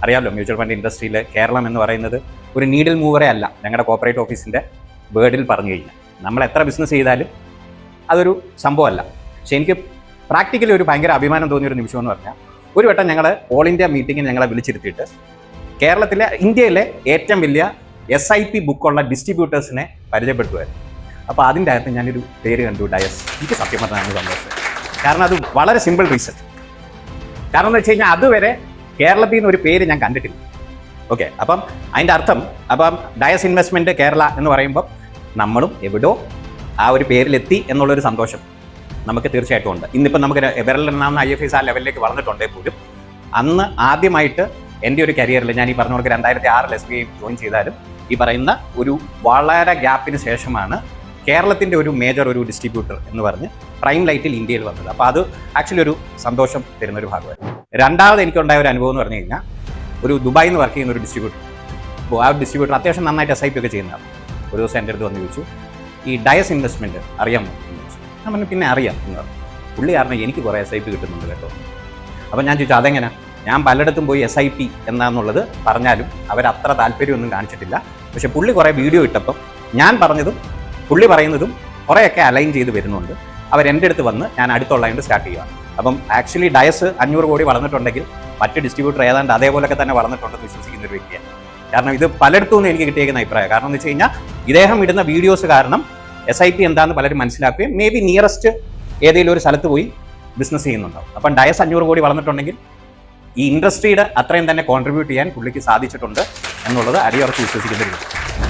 അറിയാമല്ലോ, mutual fund ഇൻഡസ്ട്രിയിൽ കേരളം എന്ന് പറയുന്നത് ഒരു നീഡിൽ മൂവറേ അല്ല. ഞങ്ങളുടെ കോർപ്പറേറ്റ് ഓഫീസിൻ്റെ വേർഡിൽ പറഞ്ഞു കഴിഞ്ഞാൽ നമ്മൾ എത്ര ബിസിനസ് ചെയ്താലും അതൊരു സംഭവമല്ല. പക്ഷെ എനിക്ക് പ്രാക്ടിക്കലി ഒരു ഭയങ്കര അഭിമാനം തോന്നിയൊരു നിമിഷം എന്ന് പറഞ്ഞാൽ, ഒരു വട്ടം ഞങ്ങൾ ഓൾ ഇന്ത്യ മീറ്റിങ്ങിന് ഞങ്ങളെ വിളിച്ചിരുത്തിയിട്ട് ഇന്ത്യയിലെ ഏറ്റവും വലിയ SIP ബുക്കുള്ള ഡിസ്ട്രിബ്യൂട്ടേഴ്സിനെ പരിചയപ്പെടുത്തുമായിരുന്നു. അപ്പോൾ അതിൻ്റെ അകത്ത് ഞാനൊരു പേര് കണ്ടു, ഡയസ്. എനിക്ക് സത്യം പറഞ്ഞാൽ സന്തോഷം. കാരണം അത് വളരെ സിമ്പിൾ റീസൺ. കാരണം എന്ന് വെച്ച് കഴിഞ്ഞാൽ അതുവരെ കേരളത്തിൽ നിന്ന് ഒരു പേര് ഞാൻ കണ്ടിട്ടില്ല. ഓക്കെ, അപ്പം അതിൻ്റെ അർത്ഥം ഡയസ് ഇൻവെസ്റ്റ്മെൻറ്റ് കേരള എന്ന് പറയുമ്പോൾ നമ്മളും എവിടോ ആ ഒരു പേരിലെത്തി എന്നുള്ളൊരു സന്തോഷം നമുക്ക് തീർച്ചയായിട്ടും ഉണ്ട്. ഇന്നിപ്പം നമുക്ക് വിരലെണ്ണാവുന്ന IFIs ആ ലെവലിലേക്ക് വളർന്നിട്ടുണ്ടെങ്കിൽ പോലും അന്ന് ആദ്യമായിട്ട് എൻ്റെ ഒരു കരിയറിൽ ഞാൻ ഈ പറഞ്ഞ പോലെ 2006 SBI ജോയിൻ ചെയ്താലും ഈ പറയുന്ന ഒരു വളരെ ഗ്യാപ്പിന് ശേഷമാണ് കേരളത്തിൻ്റെ ഒരു മേജർ ഒരു ഡിസ്ട്രിബ്യൂട്ടർ എന്ന് പറഞ്ഞ് പ്രൈം ലൈറ്റിൽ ഇന്ത്യയിൽ വന്നത്. അപ്പോൾ അത് ആക്ച്വലി ഒരു സന്തോഷം തരുന്നൊരു ഭാഗമായിരുന്നു. രണ്ടാമത് എനിക്കുണ്ടായ ഒരു അനുഭവം എന്ന് പറഞ്ഞു കഴിഞ്ഞാൽ, ഒരു ദുബായിൽ നിന്ന് വർക്ക് ചെയ്യുന്ന ഒരു ഡിസ്ട്രിബ്യൂട്ടർ. അപ്പോൾ ആ ഡിസ്ട്രിബ്യൂട്ടർ അത്യാവശ്യം നന്നായിട്ട് SIP ഒക്കെ ചെയ്യുന്നതാണ്. ഒരു ദിവസം എൻ്റെ അടുത്ത് വന്ന് ചോദിച്ചു, ഈ ഡയസ് ഇൻവെസ്റ്റ്മെൻറ്റ് അറിയാമോ എന്ന് ചോദിച്ചു. ഞാൻ പറഞ്ഞു പിന്നെ അറിയാം എന്ന് പറഞ്ഞു. പുള്ളി കാരണം എനിക്ക് കുറേ SIP കിട്ടുന്നുണ്ട് കേട്ടോ. അപ്പോൾ ഞാൻ ചോദിച്ചു അതെങ്ങനെ? ഞാൻ പലയിടത്തും പോയി SIP എന്നാന്നുള്ളത് പറഞ്ഞാലും അവരത്ര താല്പര്യമൊന്നും കാണിച്ചിട്ടില്ല. പക്ഷെ പുള്ളി കുറേ വീഡിയോ ഇട്ടപ്പം ഞാൻ പറഞ്ഞതും പുള്ളി പറയുന്നതും കുറേയൊക്കെ അലൈൻ ചെയ്ത് വരുന്നുണ്ട്. അവരെൻ്റെ അടുത്ത് വന്ന് ഞാൻ അടുത്തുള്ളതുകൊണ്ട് സ്റ്റാർട്ട് ചെയ്യുകയാണ്. അപ്പം ആക്ച്വലി ഡയസ് 500 കോടി വളർന്നിട്ടുണ്ടെങ്കിൽ മറ്റ് ഡിസ്ട്രിബ്യൂട്ടർ ഏതാണ്ട് അതേപോലെയൊക്കെ തന്നെ വളർന്നിട്ടുണ്ടെന്ന് വിശ്വസിക്കുന്ന ഒരു വ്യക്തിയാണ്. കാരണം ഇത് പലയിടത്തു നിന്ന് എനിക്ക് കിട്ടിയേക്കുന്ന അഭിപ്രായം. കാരണം എന്ന് വെച്ച് കഴിഞ്ഞാൽ ഇദ്ദേഹം ഇടുന്ന വീഡിയോസ് കാരണം SIP എന്താണെന്ന് പലരും മനസ്സിലാക്കുകയും മേ ബി നിയറസ്റ്റ് ഏതെങ്കിലും ഒരു സ്ഥലത്ത് പോയി ബിസിനസ് ചെയ്യുന്നുണ്ടാവും. അപ്പം ഡയസ് 500 കോടി വളർന്നിട്ടുണ്ടെങ്കിൽ ഈ ഇൻഡസ്ട്രിയുടെ അത്രയും തന്നെ കോൺട്രിബ്യൂട്ട് ചെയ്യാൻ പുള്ളിക്ക് സാധിച്ചിട്ടുണ്ട് എന്നുള്ളത് അടിയുറച്ച് വിശ്വസിക്കുന്ന ഒരു